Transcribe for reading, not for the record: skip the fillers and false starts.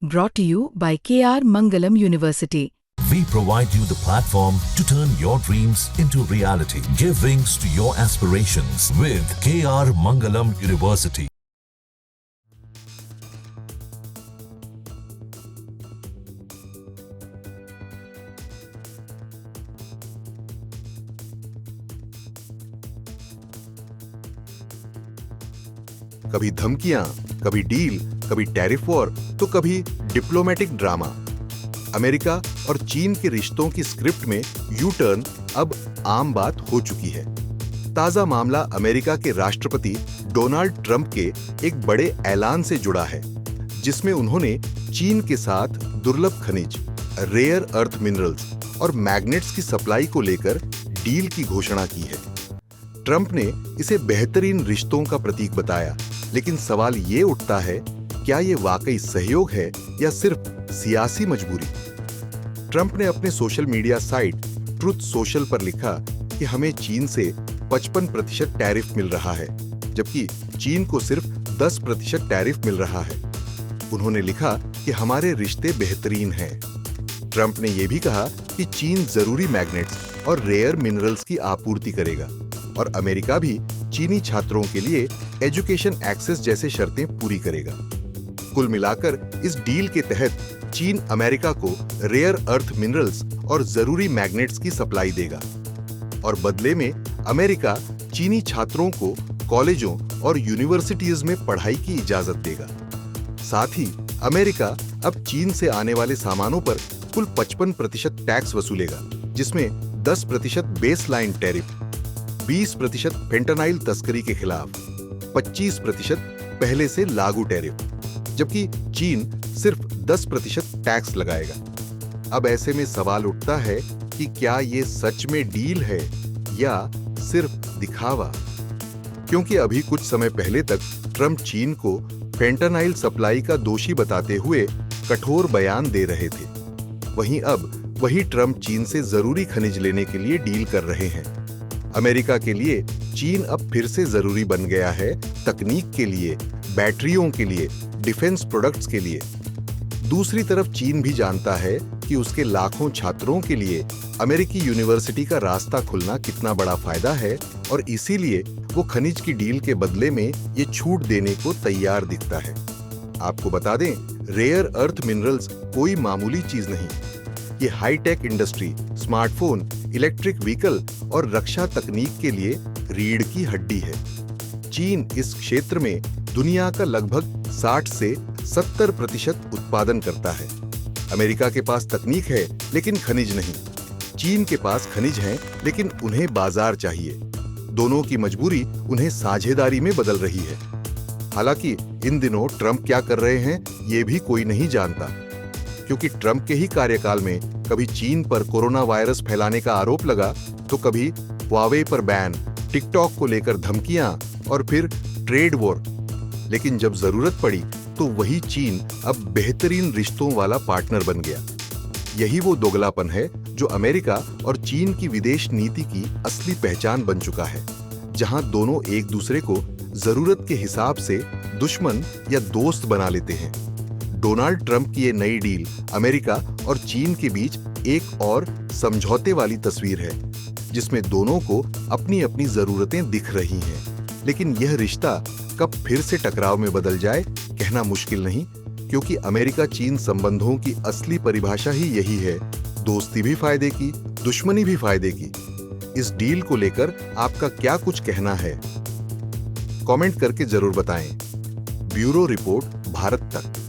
brought to you by KR Mangalam University. We provide you the platform to turn your dreams into reality. Give wings to your aspirations with KR Mangalam University. कभी धमकियां, कभी deal, कभी tariff war, तो कभी diplomatic drama. America और चीन के रिश्तों की स्क्रिप्ट में यू टर्न अब आम बात हो चुकी है। ताजा मामला अमेरिका के राष्ट्रपति डोनाल्ड ट्रंप के एक बड़े ऐलान से जुड़ा है, जिसमें उन्होंने चीन के साथ दुर्लभ खनिज, रेयर अर्थ मिनरल्स और मैग्नेट्स की सप्लाई को लेकर डील की घोषणा की है। ट्रंप ने इसे बेहतरीन रिश्तों का प्रतीक बताया, लेकिन सवाल ये उठता है, क्या ये वाकई सहयोग है या सिर्फ सियासी मजबूरी? ट्रंप ने अपने social media site truth social पर लिखा कि हमें चीन से 55% टैरिफ मिल रहा है, जबकि चीन को सिर्फ 10% टैरिफ मिल रहा है। उन्होंने लिखा कि हमारे रिश्ते बेहतरीन हैं। ट्रंप ने यह भी कहा कि चीन जरूरी मैग्नेट्स और रेयर मिनरल्स की आपूर्ति करेगा और अमेरिका भी चीनी छात्रों के लिए एजुकेशन एक्सेस जैसे शर्तें पूरी करेगा। कुल मिलाकर इस डील के तहत चीन अमेरिका को रेयर अर्थ मिनरल्स और जरूरी मैग्नेट्स की सप्लाई देगा और बदले में अमेरिका चीनी छात्रों को कॉलेजों और यूनिवर्सिटीज में पढ़ाई की इजाजत देगा। साथ ही अमेरिका अब चीन से आने वाले सामानों पर कुल 55% टैक्स वसूलेगा, जिसमें 10% बेसलाइन टैरिफ, 20% फेंटानाइल तस्करी के खिलाफ, 25% पहले से लागू टैरिफ, जबकि चीन सिर्फ 10% टैक्स लगाएगा। अब ऐसे में सवाल उठता है कि क्या ये सच में डील है या सिर्फ दिखावा? क्योंकि अभी कुछ समय पहले तक ट्रंप चीन को फेंटानाइल सप्लाई का दोषी बताते हुए कठोर बयान दे रहे थे। वहीं अब वही ट्रंप चीन से जरूरी खनिज लेने के लिए डील कर रहे हैं। अमेरिका के लिए चीन अब फिर से जरूरी बन गया है, तकनीक के लिए, बैटरियों के लिए, डिफेंस प्रोडक्ट्स के लिए। दूसरी तरफ चीन भी जानता है कि उसके लाखों छात्रों के लिए अमेरिकी यूनिवर्सिटी का रास्ता खुलना कितना बड़ा फायदा है और इसीलिए वो खनिज की डील के बदले में ये छूट देने को तैयार दिखता है। आपको बता दें, रेयर अर्थ मिनरल्स कोई मामूली चीज नहीं। ये high tech industry, smartphone, electric vehicle और रक्षा तकनीक के लिए रीढ़ की हड्डी है। चीन इस क्षेत्र में दुनिया का लगभग 60 से 70% उत्पादन करता है। अमेरिका के पास तकनीक है लेकिन खनिज नहीं। चीन के पास खनिज हैं लेकिन उन्हें बाजार चाहिए। दोनों की मजबूरी उन्हें साझेदारी में बदल रही है। हालांकि इन दिनों ट्रंप क्या कर रहे हैं ये भी कोई नहीं जानता, क्योंकि ट्रंप के ही कार्यकाल में कभी चीन पर कोरोना वायरस फैलाने का आरोप लगा, तो कभी हुआवे पर बैन, टिकटॉक को लेकर धमकियां और फिर ट्रेड वॉर। लेकिन जब जरूरत पड़ी तो वही चीन अब बेहतरीन रिश्तों वाला पार्टनर बन गया। यही वो दोगलापन है जो अमेरिका और चीन की विदेश नीति की असली पहचान बन चुका है, जहां दोनों एक दूसरे को जरूरत के हिसाब से दुश्मन या दोस्त बना लेते हैं। डोनाल्ड ट्रंप की ये नई डील अमेरिका और चीन के बीच एक और समझौते वाली तस्वीर है, जिसमें दोनों को अपनी अपनी जरूरतें दिख रही हैं। लेकिन यह रिश्ता कब फिर से टकराव में बदल जाए, कहना मुश्किल नहीं, क्योंकि अमेरिका चीन संबंधों की असली परिभाषा ही यही है, दोस्ती भी फायदे की, दुश्मनी भी फायदे की। इस डील को लेकर आपका क्या कुछ कहना है? कमेंट करके जरूर बताएं। ब्यूरो रिपोर्ट, भारत तक।